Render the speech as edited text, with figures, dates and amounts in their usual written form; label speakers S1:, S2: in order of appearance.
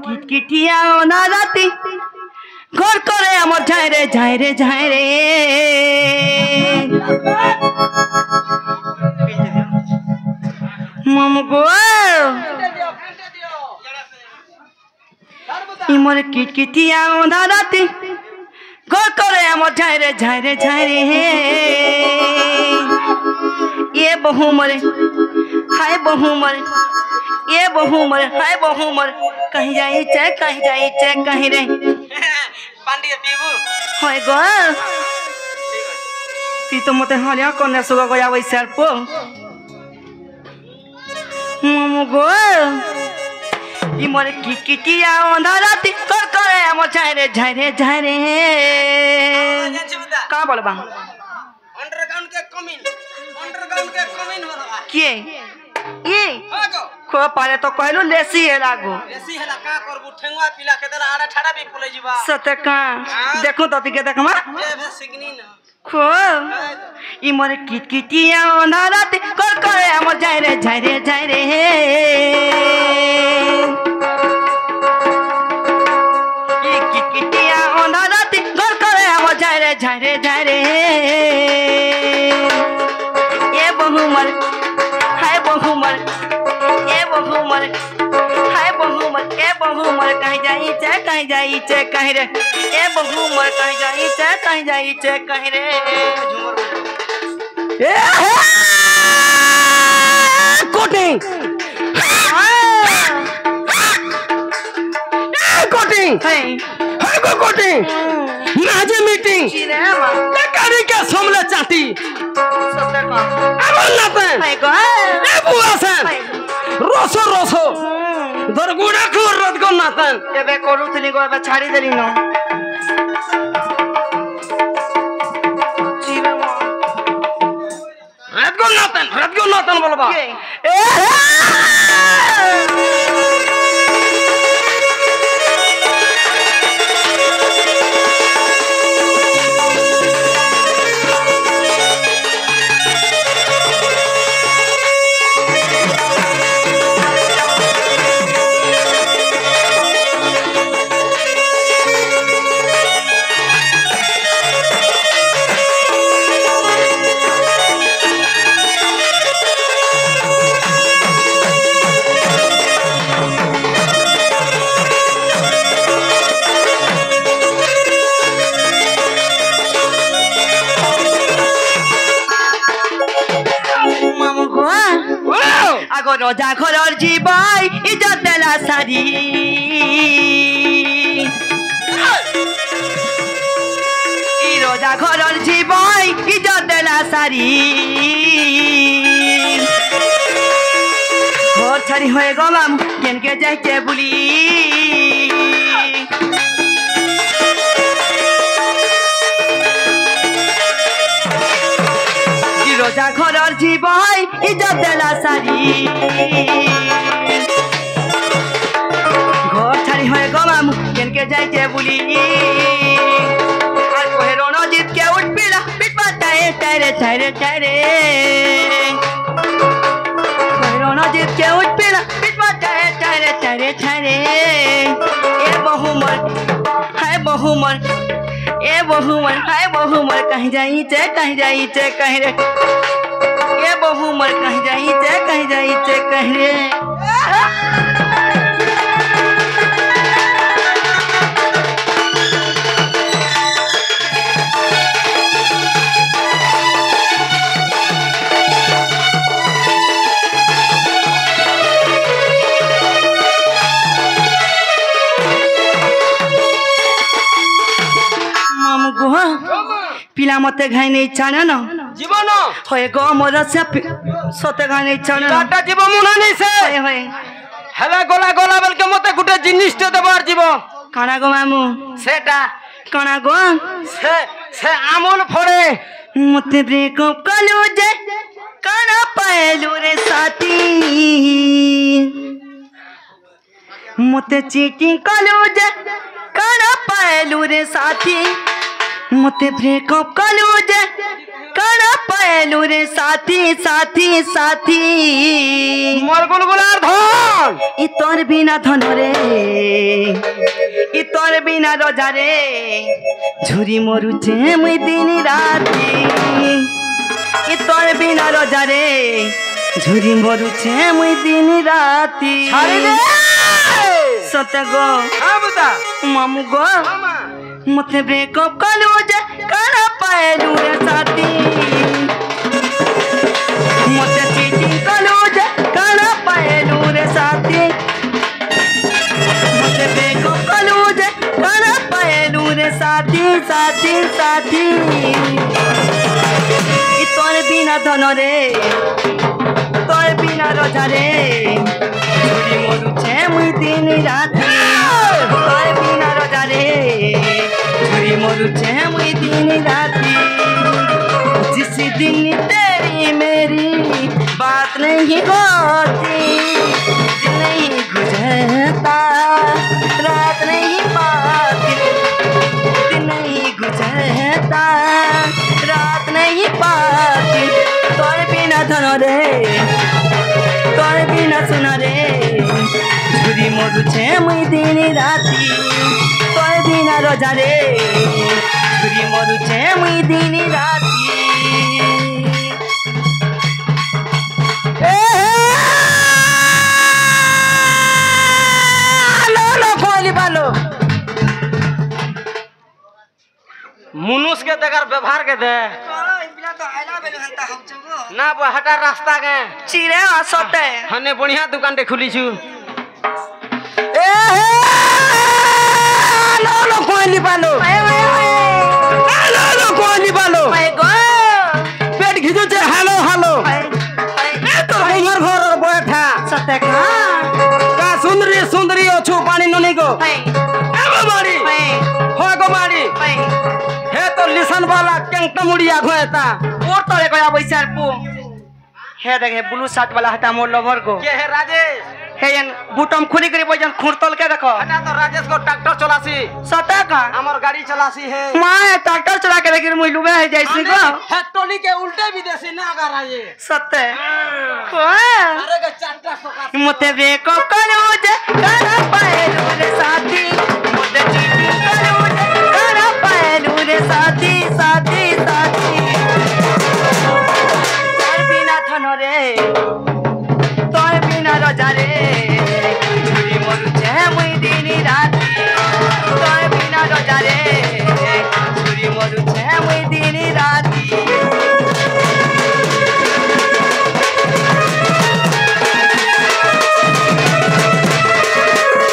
S1: কিটকিটিয়া না রাতি ঘর করে আমার ঝাই রে ঝাই রে ঝাই রে মামু গো ইমর কিটকিটিয়া না রাতি ঘর করে আমার ঝাই রে ঝাই রে ঝাই রে ये बहु मरे हाय बहु मरे ये बहु मरे हाय बहु मरे कहीं जाई चे कहीं रे
S2: पांडिया पीबू
S1: होय गो ती तो मते हलिया कोने सुगा गया वैसे पो ममु गो ई मरे किटिया अंधाराती कर करे हम झाई रे का बोलबा
S2: अंडरग्राउंड के कमिन हो रहा
S1: के ये को पाले तो कहलु लेसी है लागो
S2: लेसी हला का करबू ठेंगवा पिला के तेरा आड़ा ठाड़ा भी फुले जीवा
S1: सतका देखो तो के देखमा
S2: जे भे सिगनी न
S1: खो ई मोरे किटकिटिया अंधाराती कर करे हम झाई रे ई किटकिटिया अंधाराती कर करे हम झाई रे ये बहुमर हाय बहुमर ये बहुमर हाय बहुमर ए बहुमर कहीं जाई चे कहीं रे ए बहुमर कहीं जाई चे कहीं रे ए कोटी कोटी है गो कोटी नाजे मीटिंग ते करी के समले चाटी सबले का আমল নাতে হাই গো এ বুয়া সেন রসো দরগুড়া খুর রদ গো নাতেন এবে করুতনি গো এবে ছাড়ি দেলি ন জিবে মা রদ গো নাতেন বলবা এ রোজা ঘরের জীবাই ইজ্জত দেলা সারি ই রোজা ঘরের জীবাই ইজ্জত দেলা সারি ঘর ছাড়ি হয়ে গলাম কেনকে যাইতে বলি রোজা ঘরের জীবাই ইজ্জত দেলা সারি ঘর ছাড়ি হয়ে গলাম কেনকে যাইতে বলি আর কহে রণজিৎ কে উঠবিলা পিটবা টাইরে রণজিৎ কে উঠবিলা পিটবা টাইরে এ বহুমর হায় বহুমর ए बहुमर हाय बहुमर कहीं जाई चे कहीं रे ए बहुमर कहीं जाई चे कहीं रे पिला मते घाई नहीं छाने न
S2: जीवन
S1: होय गो मोर से सते घाई नहीं छाने
S2: लाटा जीव मुना नहीं से
S1: होय
S2: हेला गोला बल के मते गुटे जिनिस ते देबार जीव
S1: काना गो मामू
S2: सेटा
S1: काना गो
S2: से आमूल फोड़े
S1: मते ब्रेकअप कलू जे काना पाएलू रे साथी मते चीटिंग कलू जे काना पाएलू रे साथी मते ब्रेकअप कलू जे काना पाएलू रे साथी
S2: मोर गुलगुलार धन
S1: इ तोर बिना धन रे इ तोर बिना रोजारे झुरी मरुचे मुई दिन राती इ तोर बिना रोजारे झुरी मरुचे मुई दिन राती
S2: ছাড়ি দে
S1: सत्य गो
S2: হ্যাঁ বুদা
S1: मामू गो
S2: মামা
S1: मते ब्रेकअप कलू जे करा पाएलू रे साथी मते चीटिंग कलू जे करा पाएलू रे साथी मते ब्रेकअप कलू जे करा पाएलू रे साथी साथी साथी इ तोर बिना धन रे तोर बिना रोजा रे झुरी मरुचे मुई दिन राती तोर बिना रोजा रे झुरी मरुचे मुई दिन राती जिस दिन तेरी मेरी बात नहीं होती दिन नहीं गुजरता रात नहीं पाती दिन नहीं गुजरता रात नहीं पाती तोर बिना धन रे तोर बिना सुना रे झुरी मरुचे मुई दिन राती तोर बिना रोजा रे झुरी मरुचे मुई दिन राती
S2: मुनुष के देकर व्यवहार के दे ना वो हटा रास्ता के
S1: चिरे आसते
S2: हने बढ़िया दुकान दे खुली छु
S1: लो कोइली बालो लो कोइली बालो पेट घिचु छे हेलो हेलो ए तो घर घर बैठा सते का सुंदरी सुंदरी अछु पानी ननी को ए बाड़ी हो गो बाड़ी हे तो लिसन वाला केंट मुड़िया घोएता ओ तोरे गया बैसार पु हे देखे ब्लू शर्ट वाला हटा मोर लवर को
S2: के है राजेश
S1: हे यन बुटम खुली करी बजन खुरतल के देखो
S2: हटा तो राजेश को ट्रैक्टर चलासी
S1: सता का
S2: हमर गाड़ी चलासी है
S1: मां ट्रैक्टर चला के लेकिन मुई लुबे है जैसी को
S2: फैक्ट्री के उल्टे विदेशी ना अगर आए
S1: सत्य
S2: अरे के चारटा सोका
S1: मते ब्रेकअप करो जे करा